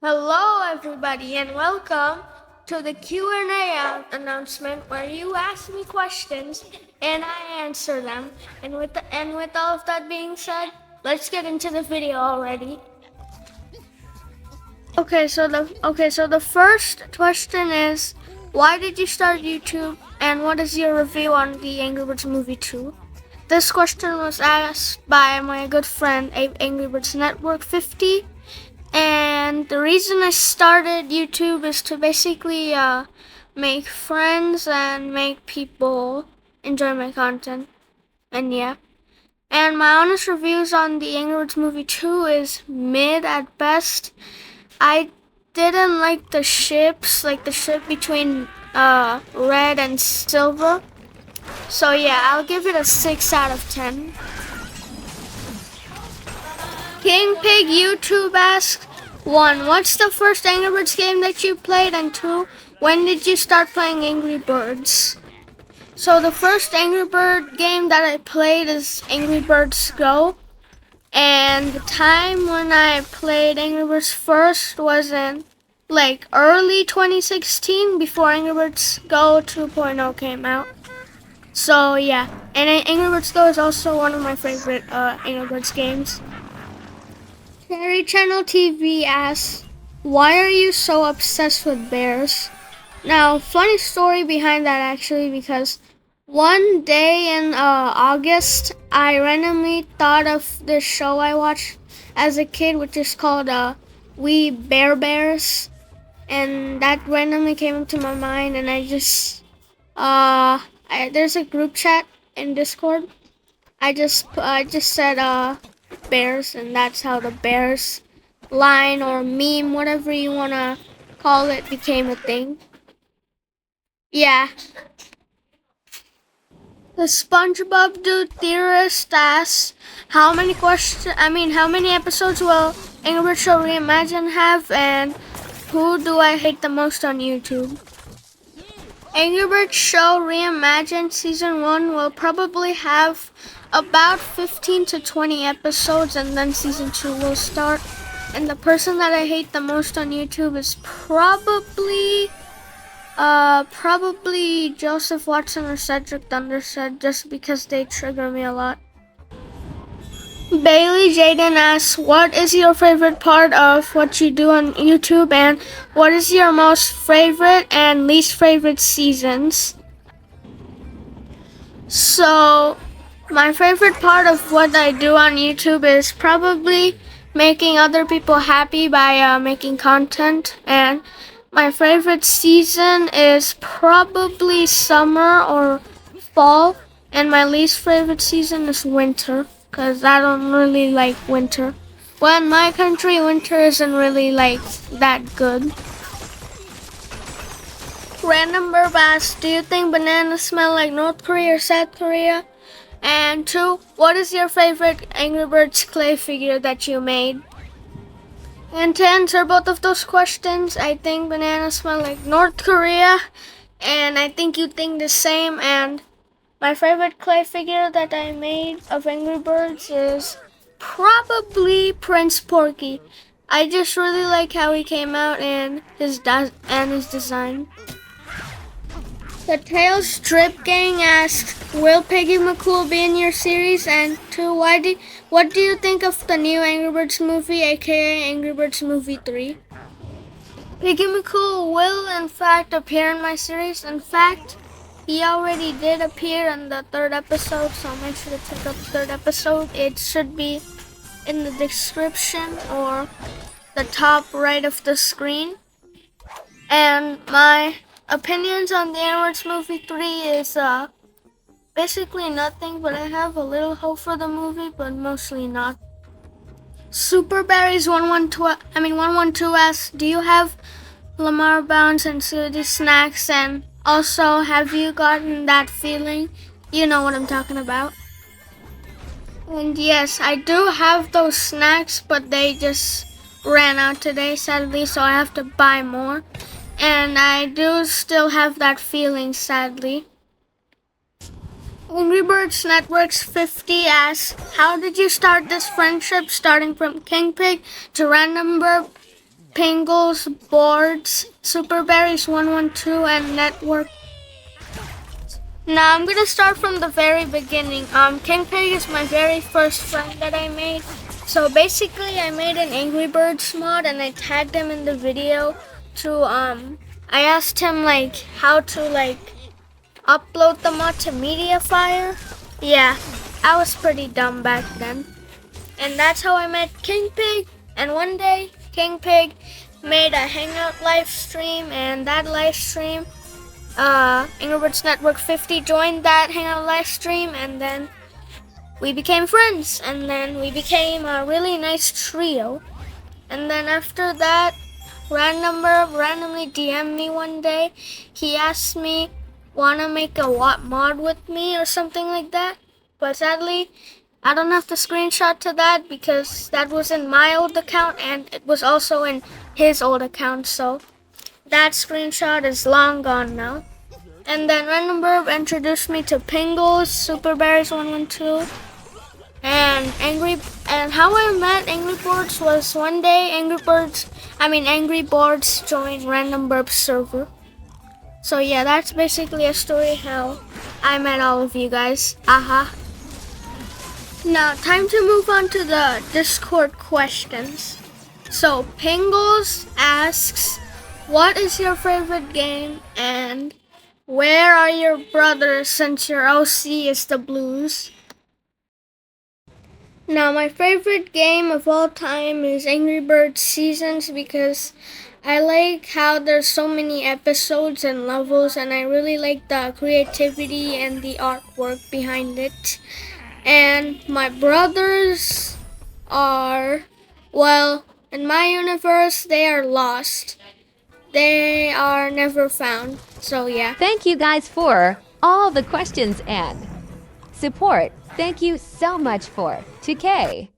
Hello, everybody, and welcome to the Q&A announcement where you ask me questions and I answer them. And with all of that being said, let's get into the video already. Okay, so the first question is, why did you start YouTube, and what is your review on the Angry Birds Movie 2? This question was asked by my good friend Angry Birds Network 50. And the reason I started YouTube is to basically make friends and make people enjoy my content. And yeah. And my honest reviews on the Angry Birds Movie 2 is mid at best. I didn't like the ships, like the ship between red and silver. So yeah, I'll give it a 6 out of 10. King Pig YouTube asks, 1. What's the first Angry Birds game that you played? And 2. When did you start playing Angry Birds? So the first Angry Bird game that I played is Angry Birds Go. And the time when I played Angry Birds first was in like early 2016 before Angry Birds Go 2.0 came out. So yeah, and Angry Birds Go is also one of my favorite Angry Birds games. Cherry Channel TV asks, why are you so obsessed with bears? Now, funny story behind that actually, because one day in August, I randomly thought of this show I watched as a kid, which is called We Bear Bears. And that randomly came up to my mind, and I just, there's a group chat in Discord. I just said, bears, and that's how the bears line or meme, whatever you want to call it, became a thing. Yeah. The SpongeBob Dude Theorist asks, how many episodes will Angry Birds Show Reimagine have, and who do I hate the most on YouTube? Angry Birds Show Reimagined Season 1 will probably have about 15 to 20 episodes, and then Season 2 will start. And the person that I hate the most on YouTube is probably Joseph Watson or Cedric Thundersaid, just because they trigger me a lot. Bailey Jaden asks, what is your favorite part of what you do on YouTube, and what is your most favorite and least favorite seasons? So, my favorite part of what I do on YouTube is probably making other people happy by making content, and my favorite season is probably summer or fall, and my least favorite season is winter, because I don't really like winter. Well, in my country, winter isn't really like that good. Random Burb asks, do you think bananas smell like North Korea or South Korea? And 2, what is your favorite Angry Birds clay figure that you made? And to answer both of those questions, I think bananas smell like North Korea, and I think you think the same. And my favorite clay figure that I made of Angry Birds is probably Prince Porky. I just really like how he came out and his design. The Tails Strip Gang asks, will Piggy McCool be in your series? And 2, what do you think of the new Angry Birds movie, aka Angry Birds Movie 3? Piggy McCool will in fact appear in my series. In fact, he already did appear in the 3rd episode, so make sure to check out the 3rd episode. It should be in the description or the top right of the screen. And my opinions on the Angry Birds Movie 3 is basically nothing, but I have a little hope for the movie, but mostly not. Superberries 112 asks, do you have Lamar Bounce and Sooty snacks, and also have you gotten that feeling? You know what I'm talking about. And yes, I do have those snacks, but they just ran out today, sadly, so I have to buy more. And I do still have that feeling, sadly. Angry Birds Networks 50 asks, how did you start this friendship, starting from King Pig to Random Burb Pingles, Boards, Superberries 112, and Network. Now I'm gonna start from the very beginning. King Pig is my very first friend that I made. So basically I made an Angry Birds mod and I tagged him in the video to I asked him like how to like upload the mod to Mediafire. Yeah, I was pretty dumb back then. And that's how I met King Pig. And one day King Pig made a Hangout live stream, and that live stream Angry Birds Network 50 joined that Hangout live stream, and then we became friends, and then we became a really nice trio. And then after that, randomly DM'd me one day. He asked me, wanna make a mod with me or something like that? But sadly, I don't have the screenshot to that because that was in my old account and it was also in his old account, so that screenshot is long gone now. And then Random Burb introduced me to Pingles, Superberries 112, and how I met Angry Birds was one day Angry Birds joined Random Burb's server. So yeah, that's basically a story how I met all of you guys. Aha. Now time to move on to the Discord questions. So Pingles asks, what is your favorite game and where are your brothers since your OC is the Blues? Now my favorite game of all time is Angry Birds Seasons because I like how there's so many episodes and levels, and I really like the creativity and the artwork behind it. And my brothers are, well, in my universe, they are lost. They are never found. So yeah. Thank you guys for all the questions and support. Thank you so much for 2K.